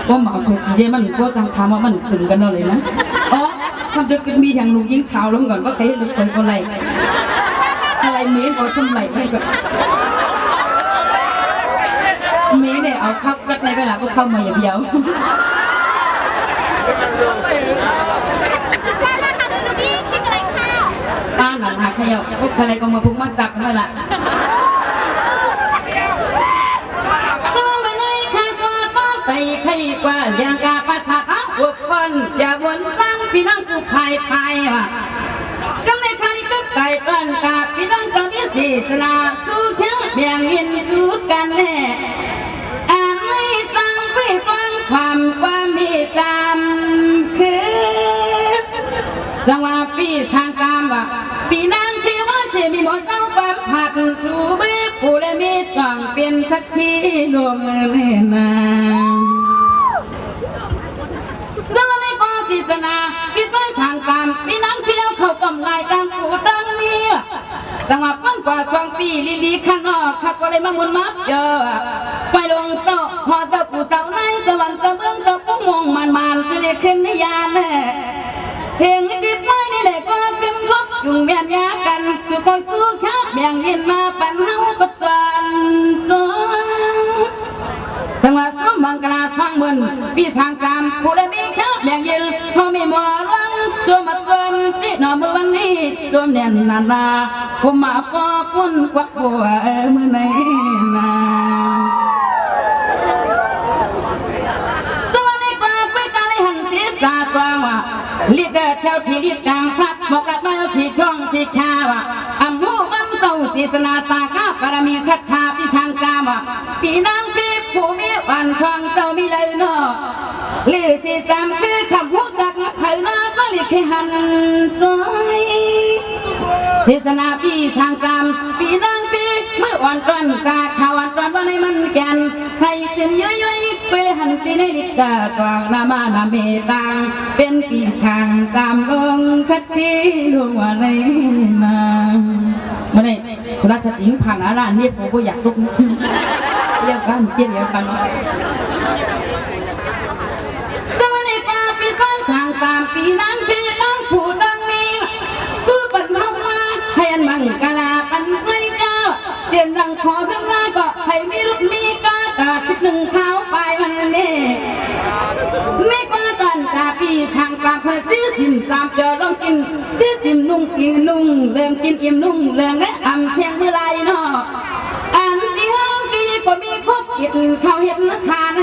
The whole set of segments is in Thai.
ว่าหมาถูกปีเดียมันก็จังทำว่ามันถึงกันเลยนะอ๋อทำจะกินมีอย่างลุงยิงสาวลงก่อนว่าใครลุกไปคนไรอะไรเมียก็ทำไรให้ก่อนเมียเนี่ยเอาเข้ากัดในกระดาษก็เข้ามาอย่างเดียวป้าหนังหาขยับก็ใครก็มาพุ่งมาจับนั่นแหละใจใครกว่าอย่างกาภาษาทั้งบุคคลอย่าวนซ้ำพี่น้องผู้ภายภายว่ะกำในใครก็ไก่ต้นกาพี่น้องจะมีศีลนาสู้แข็งเบี่ยงยินสู้กันแน่อ่านไม่จำไม่ฟังความมีจำคือสว่าปีทางกามว่าปีนางที่ว่าเสียมีหมดต้องความผัดสู่เบื้องผู้และมีต้องเป็นสักทีดวงเล่นาซึ่งในกองจิตนาพี่ต้อยทางกามพี่นางเที่ยวเขากำไรตามผู้ดังนี้จังหวะปั้นกว่า2 ปีลีขันออกข้าก็เลยมามุนมับเยอะไปลงโต๊ะพอเจ้าผู้สาวในสวรรค์เบื้องเจ้าผู้มองมันเสด็จขึ้นนิยานเพียงนิดไม่นี่ได้ก็ขึ้นครบยุ่งเมียนยากันสู้คอยสู้แค่เบี่ยงยินมาปั่นเฮาก็จวนจังหวะสมบังกลาฟังบนปีทางกามผู้ใดมีแค่เบี่ยงยินเขาไม่มัวรังตัวมาจมที่นอมือวันนี้จมเนียนนานาผมมาปอพุ่นกวักบัวมือไหนนาตาตัวว่าลิดเท่าที่ลิดกลางพัดบอกรักไม่เอาสีคล่องสีขาวอัมหูอัมเต้าศีสนาตาข้าปรมีศรัทธาพิทางกามปีนางปีผู้มีวันทองเจ้ามีเลยเนาะหรือสีจำคือคำพูดจากนักไผ่นาก็ลิขิหันสวยศีสนาปีทางกามปีนางปีเมื่อวันก่อนกาข่าววันก่อนว่าในมันแก่นใครจึงย้อยไปหันตีในดิกาตวางนามานาเมตังเป็นปีทางตามองสักทีดวงอะไรนามาในสุรสติงผ่านอาราเนี่ยผมก็อยากลุกเรียกกันเกี่ยวกันสมัยในป่าปีก้อนทางตามปีนั้นปีต้องผู้ดังมีสู้ปัดมาว่าให้อันมังกาลาปันไฟเจ้าเตียนดังขอเพิ่งมาก็ให้มีลูกมีกากา11เท้าไปวันนี้ไม่กว่าตอนตาปีทางกลางพระซื้อจิ้มตามเจอลองกินซื้อจิ้มนุ่งกินนุ่งเรื่องกินอิ่มนุ่งเรื่องและอ่ำเชียงเมื่อไรเนาะอันที่ห้องกีก็มีครบกินข้าวเห็ดนื้อทาน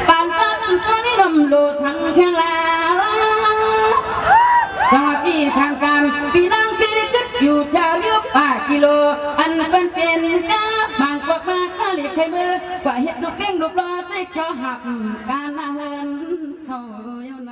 ปานต้นตัวนี้ดมดูทั้งเชียงแล้วสวัสดีทางการปีนางปีกึศอยู่แถวเลี้ยวป่ากิโลอันเป็นก้าบางกว่าบ้านก็หลีกให้มือกว่าเห็ดลูกเก่งลูกรอได้เขาหักการนาเฮินเขาเยาว์